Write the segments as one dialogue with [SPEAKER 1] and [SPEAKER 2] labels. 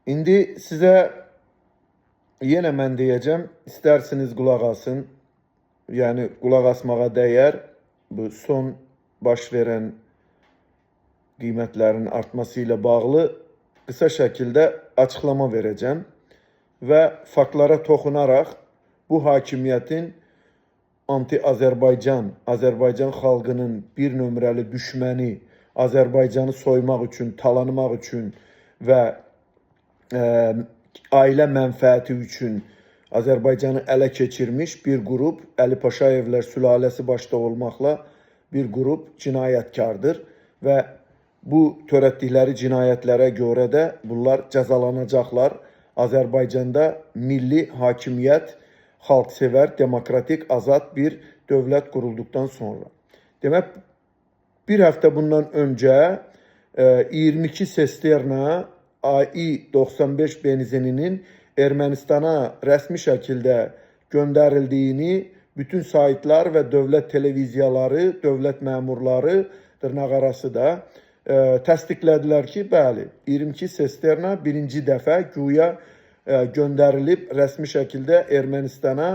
[SPEAKER 1] İndi size yine mən deyəcəm, istərsiniz qulaq asın. Yəni qulaq asmağa dəyər. Bu son baş verən qiymətlərin artması ilə bağlı qısa şəkildə açıqlama verəcəm və faktlara toxunaraq bu hakimiyyətin anti-Azərbaycan, Azərbaycan xalqının bir nömrəli düşməni, Azərbaycanı soymaq üçün, talanmaq üçün və ailə mənfəəti üçün Azərbaycanı ələ keçirmiş bir qrup, Əli Paşayevlər sülaləsi başda olmaqla bir qrup cinayətkardır və bu törətdikləri cinayətlərə görə də bunlar cəzalanacaqlar. Azərbaycanda milli hakimiyyət, xalqsevər, demokratik, azad bir dövlət qurulduqdan sonra. Demək, bir həftə bundan öncə 22 sesterna AI-95 benzininin Ermənistana rəsmi şəkildə göndərildiyini bütün saytlar və dövlət televiziyaları, dövlət məmurları, dırnaqarası da təsdiqlədilər ki, bəli, 22 sesterna birinci dəfə güya göndərilib rəsmi şəkildə Ermənistana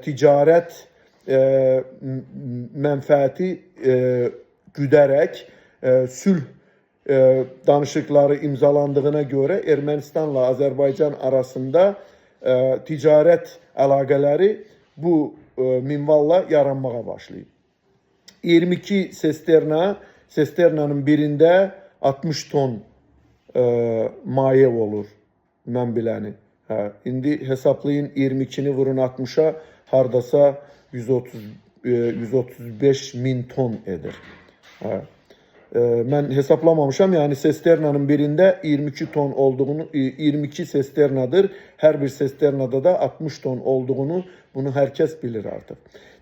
[SPEAKER 1] ticarət mənfəəti güdərək sülh danışıqları imzalandığına görə Ermənistanla Azərbaycan arasında ticarət əlaqələri bu minvalla yaranmağa başlayıb. 22 sesternanın birində 60 ton maye olur, mən biləni. İndi hesablayın, 22'ni vurun 60'a, hardasa 135 min ton edir. Mən hesablamamışam, yəni sesternanın birində 22 ton olduğunu, 22 sesternadır. Hər bir sesternada da 60 ton olduğunu, bunu hər kəs bilir artıq.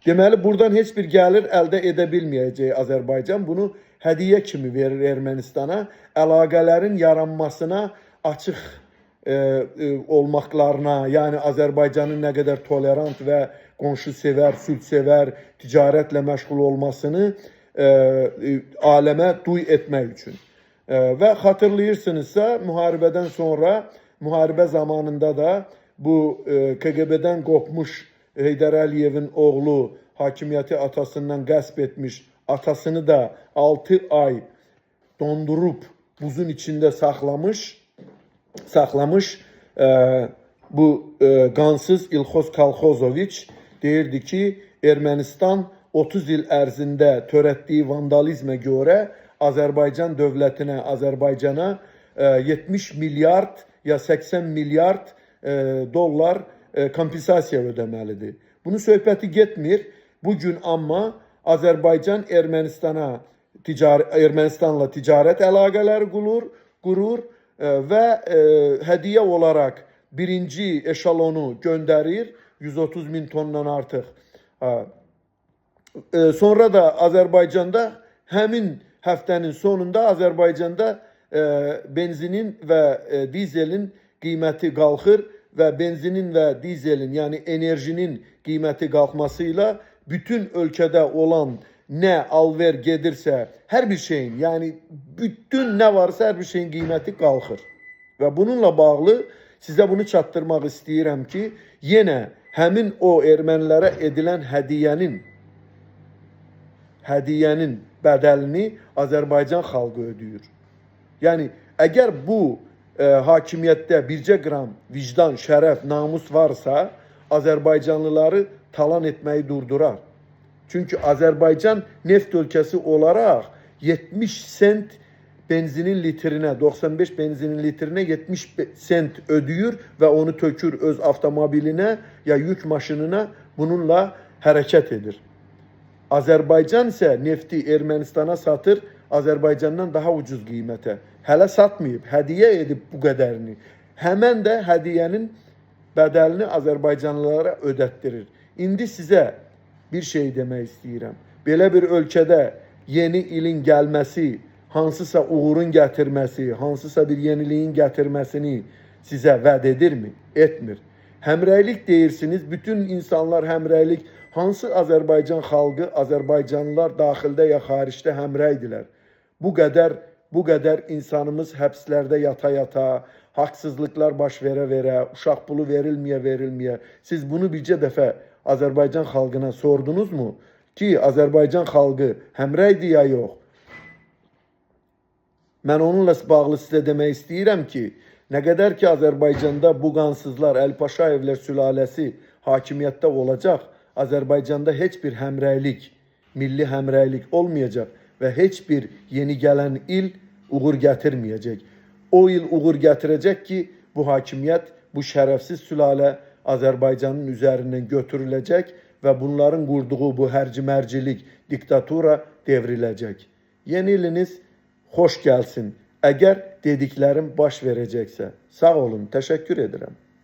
[SPEAKER 1] Deməli, buradan heç bir gəlir əldə edə bilməyəcək Azərbaycan. Bunu hədiyyə kimi verir Ermənistana. Əlaqələrin yaranmasına açıq olmaqlarına, yəni Azərbaycanın nə qədər tolerant və qonşusevər, sülhsevər, ticarətlə məşğul olmasını aləmə duy etmək üçün. Və xatırlayırsınızsa, müharibədən sonra, müharibə zamanında da bu KGB-dən qopmuş Heydər Əliyevin oğlu hakimiyyəti atasından qəsb etmiş, atasını da 6 ay dondurub buzun içində saxlamış bu qansız İlxoz Kalxozoviç deyirdi ki, Ermənistan 30 il ərzində törətdiyi vandalizmə görə Azərbaycan dövlətinə, Azərbaycana 70 milyard ya 80 milyard dollar kompensasiya ödəməlidir. Bunu söhbəti getmir. Bugün amma Azərbaycan Ermənistanla ticarət əlaqələri qurur və hədiyyə olaraq birinci eşalonu göndərir 130 min tondan artıq. Sonra da Azərbaycanda həmin həftənin sonunda Azərbaycanda benzinin və dizelin qiyməti qalxır və benzinin və dizelin, yəni enerjinin qiyməti qalxmasıyla bütün ölkədə olan nə alver gedirsə, hər bir şeyin, yəni bütün nə varsa hər bir şeyin qiyməti qalxır. Və bununla bağlı sizə bunu çatdırmaq istəyirəm ki, yenə həmin o ermənilərə edilən hədiyyənin bədəlini Azərbaycan xalqı ödəyir. Yəni, əgər bu hakimiyyətdə bircə qram vicdan, şərəf, namus varsa, Azərbaycanlıları talan etməyi durdurar. Çünki Azərbaycan neft ölkəsi olaraq 70 sent benzinin litrinə, 95 benzinin litrinə 70 sent ödəyir və onu tökür öz avtomobilinə ya yük maşınına, bununla hərəkət edir. Azərbaycan isə nefti Ermənistana satır, Azərbaycandan daha ucuz qiymətə. Hələ satmayıb, hədiyyə edib bu qədərini. Həmən də hədiyyənin bədəlini Azərbaycanlılara ödətdirir. İndi sizə bir şey demək istəyirəm. Belə bir ölkədə yeni ilin gəlməsi, hansısa uğurun gətirməsi, hansısa bir yeniliyin gətirməsini sizə vəd edirmi? Etmir. Həmrəylik deyirsiniz, bütün insanlar həmrəylik. Hansı Azərbaycan xalqı, Azərbaycanlılar daxildə ya xaricdə həmrəydilər? Bu qədər bu qədər insanımız həbslərdə yata-yata, haqsızlıqlar baş verə-verə, uşaq pulu verilməyə-verilməyə, siz bunu bircə dəfə Azərbaycan xalqına sordunuzmu ki, Azərbaycan xalqı həmrəydir ya yox? Mən onunla bağlı sizə demək istəyirəm ki, nə qədər ki Azərbaycanda bu qansızlar, Əl-Paşayevlər sülaləsi hakimiyyətdə olacaq, Azərbaycanda heç bir həmrəylik, milli həmrəylik olmayacaq və heç bir yeni gələn il uğur gətirməyəcək. O il uğur gətirəcək ki, bu hakimiyyət, bu şərəfsiz sülalə Azərbaycanın üzərindən götürüləcək və bunların qurduğu bu hərci-mərcilik, diktatura devriləcək. Yeni iliniz xoş gəlsin. Əgər dediklərim baş verəcəksə, sağ olun, təşəkkür edirəm.